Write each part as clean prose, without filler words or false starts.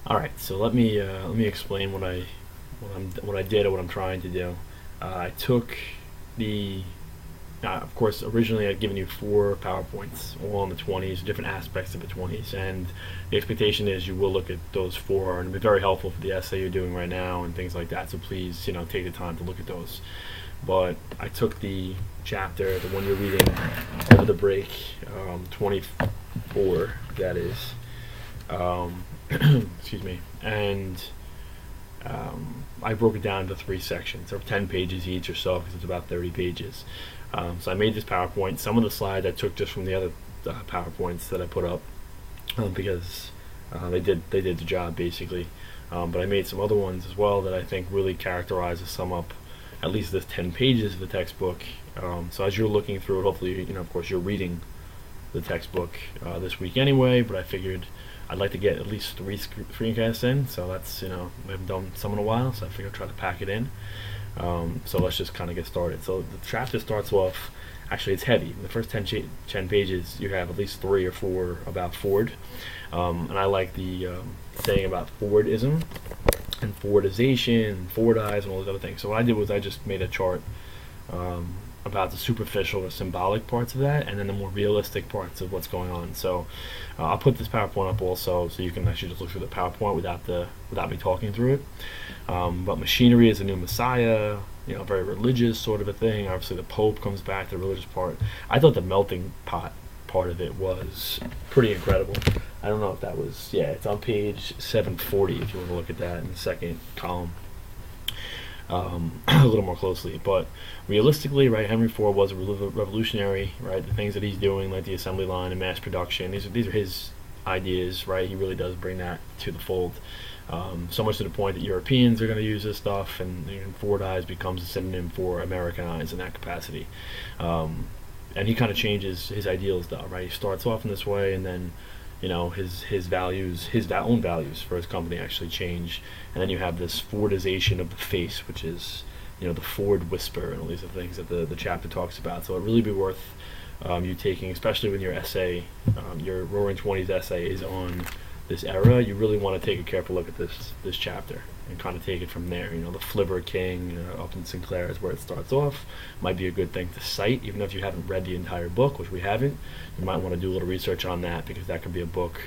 All right, so let me explain what I did or what I'm trying to do. I took the of course, originally I'd given you four PowerPoints, all on the 20s, different aspects of the 20s, and the expectation is you will look at those four, and it'll be very helpful for the essay you're doing right now and things like that. So please, take the time to look at those. But I took the chapter, the one you're reading over the break, 24, that is, excuse me, and I broke it down into three sections, or 10 pages each or so, because it's about 30 pages. So I made this PowerPoint. Some of the slides I took just from the other PowerPoints that I put up, because they did the job basically. But I made some other ones as well that I think really characterize or sum up at least this 10 pages of the textbook. So as you're looking through it, hopefully, of course, you're reading the textbook this week anyway. But I figured I'd like to get at least three screencasts in. So that's we haven't done some in a while, so I figured I'd try to pack it in. So let's just kind of get started. So the chapter starts off, actually it's heavy. In the first 10 pages, you have at least 3 or 4 about Ford. And I like the saying about Fordism and Fordization and Fordize and all those other things. So what I did was I just made a chart about the superficial or symbolic parts of that, and then the more realistic parts of what's going on. So I'll put this PowerPoint up also, so you can actually just look through the PowerPoint without me talking through it. But machinery is a new messiah, very religious sort of a thing. Obviously, the Pope comes back, the religious part. I thought the melting pot part of it was pretty incredible. I don't know if that was, it's on page 740 if you want to look at that in the second column. A little more closely, but realistically, right, Henry Ford was a revolutionary, right? The things that he's doing, like the assembly line and mass production, these are his ideas, right? He really does bring that to the fold. So much to the point that Europeans are going to use this stuff, and Fordize becomes a synonym for Americanized in that capacity. And he kind of changes his ideals, though, right? He starts off in this way, and then his values, his own values for his company actually change, and then you have this Fordization of the face, which is the Ford whisper and all these other things that the chapter talks about. So it'd really be worth you taking, especially when your essay, your Roaring Twenties essay is on this era. You really want to take a careful look at this chapter and kind of take it from there. The Flibber King up in Sinclair is where it starts off. Might be a good thing to cite, even if you haven't read the entire book, which we haven't. You might want to do a little research on that, because that could be a book,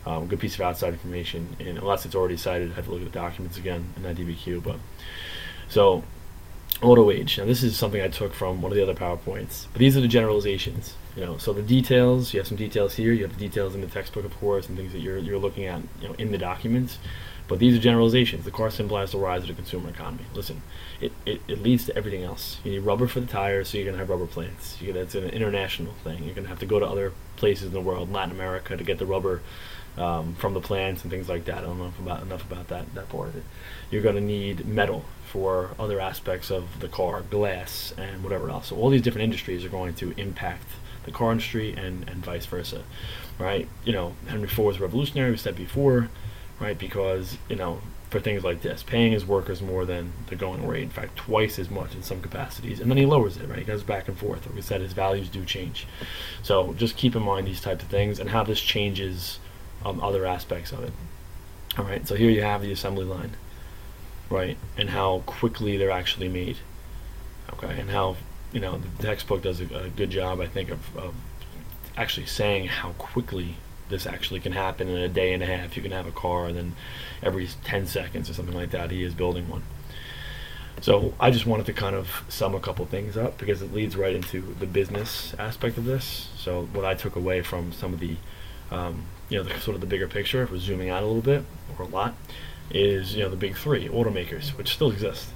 a good piece of outside information. And unless it's already cited, I have to look at the documents again in that DBQ. But so auto age. Now this is something I took from one of the other PowerPoints, but these are the generalizations. So the details, you have some details here. You have the details in the textbook, of course, and things that you're looking at, in the documents. But these are generalizations. The car symbolizes the rise of the consumer economy. Listen, it leads to everything else. You need rubber for the tires, so you're going to have rubber plants. It's an international thing. You're going to have to go to other places in the world, Latin America, to get the rubber from the plants and things like that. I don't know enough about that part of it. You're going to need metal for other aspects of the car, glass, and whatever else. So all these different industries are going to impact the car industry and vice versa, right? Henry Ford was revolutionary, we said before, right? Because, for things like this, paying his workers more than the going rate, in fact, twice as much in some capacities, and then he lowers it, right? He goes back and forth. Like we said, his values do change. So just keep in mind these types of things and how this changes other aspects of it. All right, so here you have the assembly line, right? And how quickly they're actually made, okay? And how, the textbook does a good job, I think, of actually saying how quickly this actually can happen in a day and a half. You can have a car, and then every 10 seconds or something like that, he is building one. So I just wanted to kind of sum a couple things up, because it leads right into the business aspect of this. So what I took away from some of the, sort of the bigger picture, if we're zooming out a little bit, or a lot, is, the big three automakers, which still exist.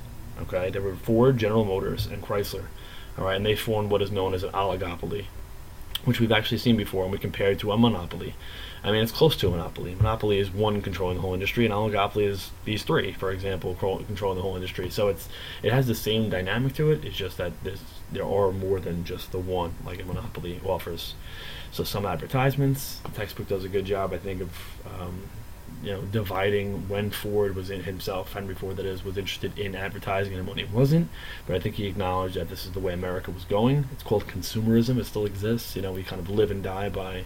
Okay, there were Ford, General Motors, and Chrysler. All right, and they formed what is known as an oligopoly, which we've actually seen before, and we compared to a monopoly. I mean, it's close to a monopoly. Monopoly is one controlling the whole industry, and oligopoly is these three, for example, controlling the whole industry. So it has the same dynamic to it. It's just that there are more than just the one, like a monopoly offers. So some advertisements, the textbook does a good job, I think, of dividing when Ford was in himself, Henry Ford that is, was interested in advertising and when he wasn't. But I think he acknowledged that this is the way America was going. It's called consumerism. It still exists. We kind of live and die by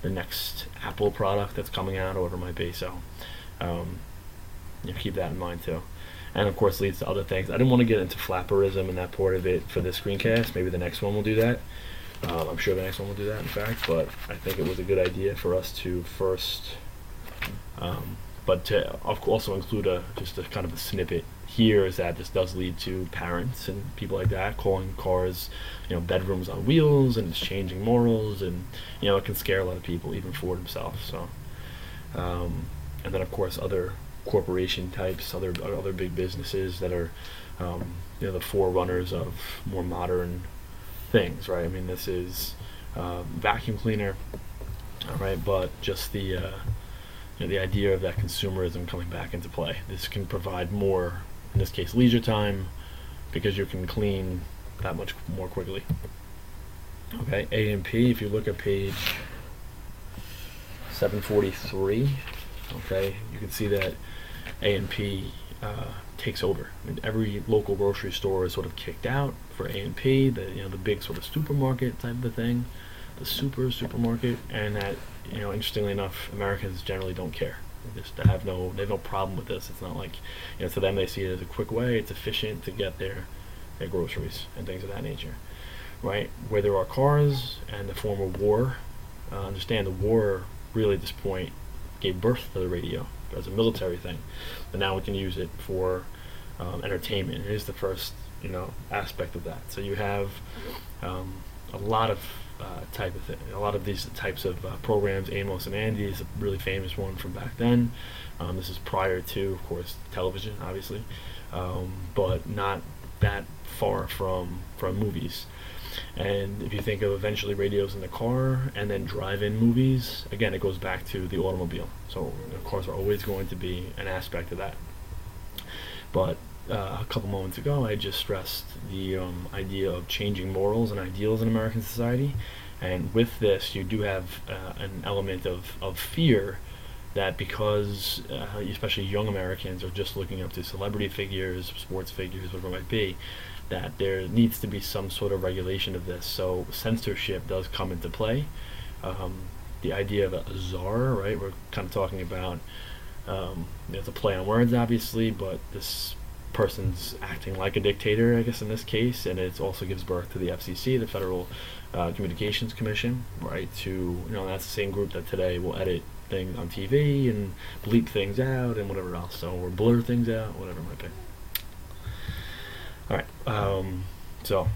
the next Apple product that's coming out, or whatever it might be. So keep that in mind too. And of course leads to other things. I didn't want to get into flapperism and that part of it for this screencast. Maybe the next one will do that. I'm sure the next one will do that, in fact. But I think it was a good idea for us to first, but to also include just a kind of a snippet here, is that this does lead to parents and people like that calling cars, bedrooms on wheels, and it's changing morals, and it can scare a lot of people, even Ford himself. So, and then of course other corporation types, other big businesses that are, the forerunners of more modern things, right? I mean, this is vacuum cleaner, all right, but just the the idea of that consumerism coming back into play. This can provide more, in this case, leisure time, because you can clean that much more quickly. Okay, A&P, if you look at page 743, okay, you can see that A&P takes over. I mean, every local grocery store is sort of kicked out for A&P, the big sort of supermarket type of thing, the supermarket, and that, interestingly enough, Americans generally don't care. They have no problem with this. It's not like, to them they see it as a quick way, it's efficient to get their groceries and things of that nature, right? Where there are cars and the form of war, understand the war really at this point gave birth to the radio as a military thing, but now we can use it for entertainment. It is the first aspect of that. So you have a lot of a lot of these types of programs. Amos and Andy is a really famous one from back then. This is prior to, of course, television, obviously, but not that far from movies. And if you think of eventually radios in the car and then drive-in movies, again, it goes back to the automobile. So cars are always going to be an aspect of that. But a couple moments ago, I just stressed the idea of changing morals and ideals in American society. And with this, you do have an element of fear that because especially young Americans are just looking up to celebrity figures, sports figures, whatever it might be, that there needs to be some sort of regulation of this. So censorship does come into play. The idea of a czar, right? We're kind of talking about, it's a play on words, obviously, but this person's acting like a dictator, I guess, in this case, and it also gives birth to the FCC, the Federal Communications Commission, right? That's the same group that today will edit things on TV and bleep things out and whatever else, or blur things out, whatever it might be. All right, so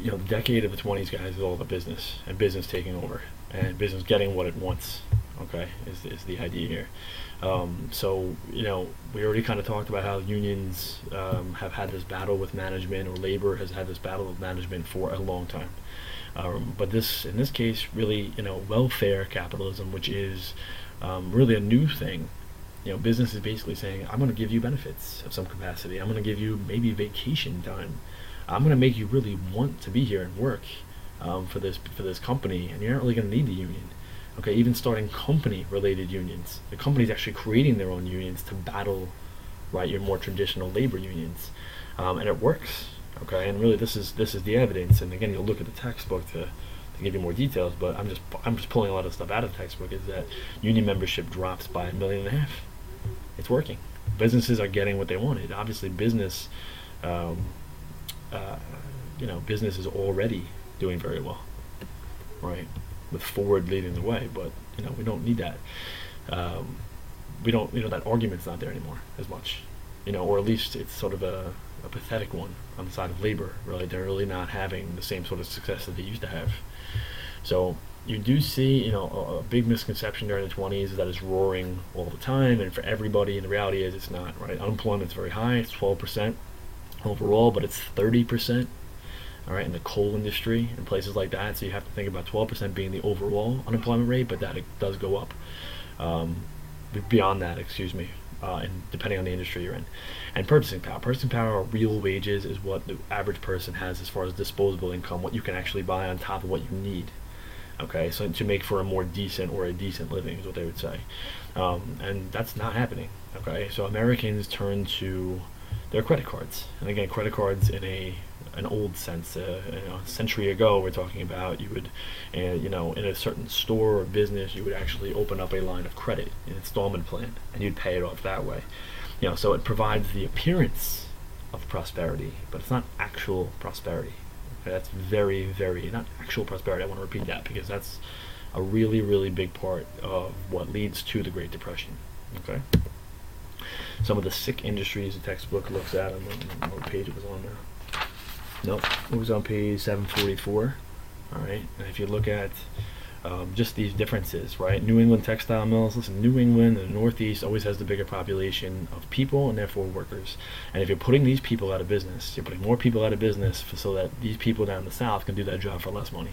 the decade of the 20s, guys, is all about business and business taking over and business getting what it wants. Okay, is the idea here. So we already kind of talked about how unions have had this battle with management, or labor has had this battle with management for a long time. But in this case, really, welfare capitalism, which is really a new thing. Business is basically saying, I'm going to give you benefits of some capacity. I'm going to give you maybe vacation time. I'm going to make you really want to be here and work for this company, and you're not really going to need the union. Okay, even starting company-related unions. The company's actually creating their own unions to battle, right, your more traditional labor unions, and it works. Okay, and really this is the evidence. And again, you'll look at the textbook to give you more details. But I'm just pulling a lot of stuff out of the textbook. Is that union membership drops by 1.5 million? It's working. Businesses are getting what they wanted. Obviously, business, business is already doing very well, right? With Ford leading the way, but we don't need that. We don't, that argument's not there anymore as much, or at least it's sort of a pathetic one on the side of labor. Really, they're really not having the same sort of success that they used to have. So you do see, a big misconception during the 20s is that it's roaring all the time and for everybody, and the reality is it's not, right? Unemployment's very high, it's 12% overall, but it's 30%. All right, in the coal industry and places like that. So you have to think about 12% being the overall unemployment rate, but that it does go up beyond that, and depending on the industry you're in. And purchasing power. Purchasing power, or real wages, is what the average person has as far as disposable income, what you can actually buy on top of what you need. Okay, so to make for a more decent or a decent living is what they would say. And that's not happening. Okay, so Americans turn to they're credit cards. And again, credit cards in an old sense, a century ago, we're talking about, you would, in a certain store or business, you would actually open up a line of credit, an installment plan, and you'd pay it off that way. So it provides the appearance of prosperity, but it's not actual prosperity. Okay, that's very, very, not actual prosperity. I want to repeat that because that's a really, really big part of what leads to the Great Depression. Okay. Some of the sick industries the textbook looks at. I don't know what page it was on there. Nope, it was on page 744. All right, and if you look at just these differences, right? New England textile mills. Listen, New England and the Northeast always has the bigger population of people and therefore workers. And if you're putting these people out of business, you're putting more people out of business so that these people down in the South can do that job for less money.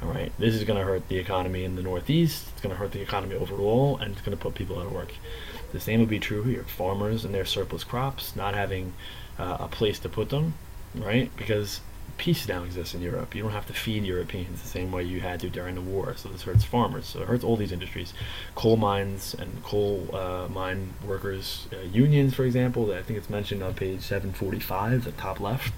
All right, this is going to hurt the economy in the Northeast. It's going to hurt the economy overall, and it's going to put people out of work. The same would be true here. Farmers and their surplus crops not having a place to put them, right? Because peace now exists in Europe. You don't have to feed Europeans the same way you had to during the war. So this hurts farmers. So it hurts all these industries. Coal mines and coal mine workers unions, for example. I think it's mentioned on page 745, the top left.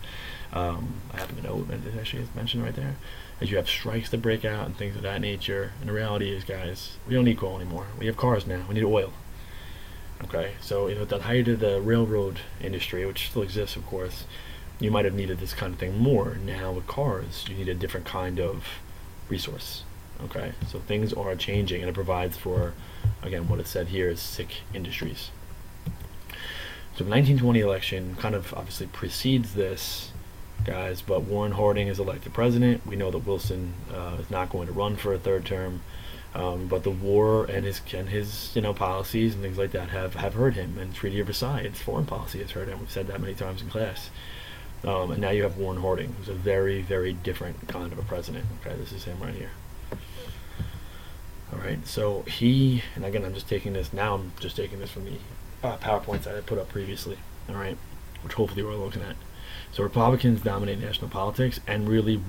I happen to know it actually is mentioned right there. As you have strikes that break out and things of that nature. And the reality is, guys, we don't need coal anymore. We have cars now. We need oil. Okay, so at the height of the railroad industry, which still exists, of course, you might have needed this kind of thing more. Now with cars, you need a different kind of resource. Okay, so things are changing, and it provides for, again, what it said here is sick industries. So the 1920 election kind of obviously precedes this, guys, but Warren Harding is elected president. We know that Wilson is not going to run for a third term. But the war and his policies and things like that have hurt him, and Treaty of Versailles, its foreign policy has hurt him. We've said that many times in class. And now you have Warren Harding, who's a very, very different kind of a president. Okay, this is him right here. All right, so and again, I'm just taking this from the PowerPoints that I put up previously. All right, which hopefully we're looking at. So Republicans dominate national politics, and really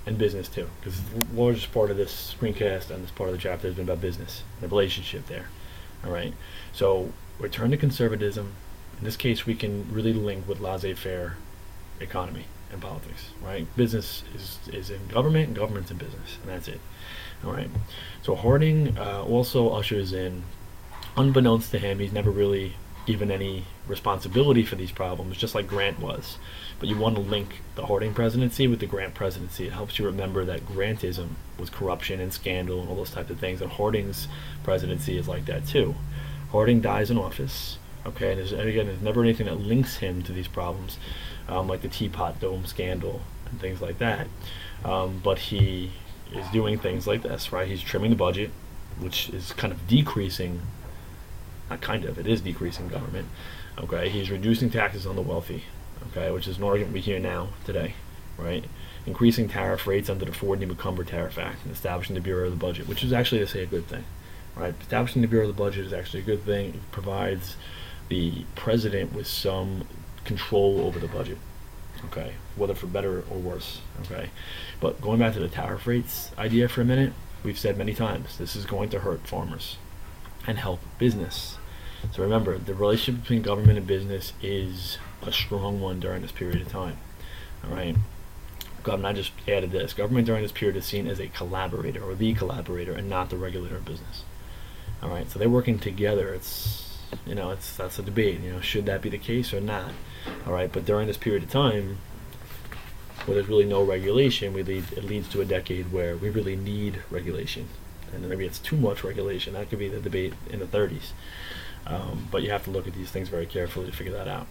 and business too, because the largest part of this screencast and this part of the chapter has been about business, the relationship there. All right, so return to conservatism. In this case, we can really link with laissez-faire economy and politics, right? Business is in government, and government's in business, and that's it. All right, so Harding also ushers in, unbeknownst to him, he's never really given any responsibility for these problems, just like Grant was. But you want to link the Harding presidency with the Grant presidency. It helps you remember that Grantism was corruption and scandal and all those types of things, and Harding's presidency is like that too. Harding dies in office, okay, and there's never anything that links him to these problems, like the Teapot Dome scandal and things like that. But he is doing things like this, right? He's trimming the budget, which is kind of decreasing, not kind of, it is decreasing government. Okay, he's reducing taxes on the wealthy, okay, which is an argument we hear now, today, right? Increasing tariff rates under the Ford and McCumber Tariff Act and establishing the Bureau of the Budget, which is actually, to say, a good thing, right? Establishing the Bureau of the Budget is actually a good thing. It provides the president with some control over the budget, okay, whether for better or worse, okay? But going back to the tariff rates idea for a minute, we've said many times, this is going to hurt farmers and help business. So remember, the relationship between government and business is a strong one during this period of time. All right. I just added this. Government during this period is seen as a collaborator, or the collaborator, and not the regulator of business. All right. So they're working together. That's a debate. Should that be the case or not? All right. But during this period of time, where there's really no regulation, it leads to a decade where we really need regulation. And maybe it's too much regulation. That could be the debate in the 30s. But you have to look at these things very carefully to figure that out.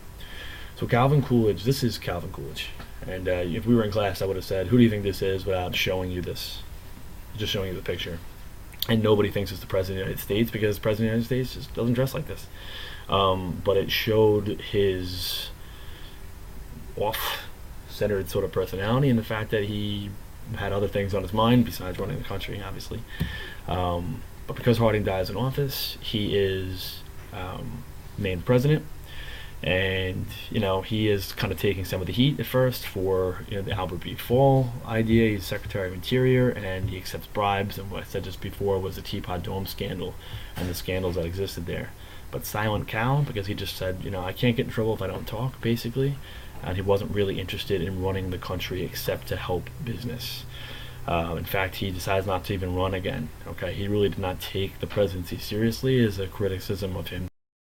So Calvin Coolidge, this is Calvin Coolidge. And if we were in class, I would have said, who do you think this is, without showing you this, just showing you the picture. And nobody thinks it's the President of the United States, because the President of the United States just doesn't dress like this. But it showed his off-centered sort of personality, and the fact that he had other things on his mind besides running the country, obviously. But because Harding dies in office, he is named president, And he is kind of taking some of the heat at first for the Albert B. Fall idea. He's Secretary of Interior, and he accepts bribes. And what I said just before was the Teapot Dome scandal and the scandals that existed there. But silent cow, because he just said, I can't get in trouble if I don't talk, basically. And he wasn't really interested in running the country except to help business. In fact, he decides not to even run again. Okay, he really did not take the presidency seriously, as a criticism of him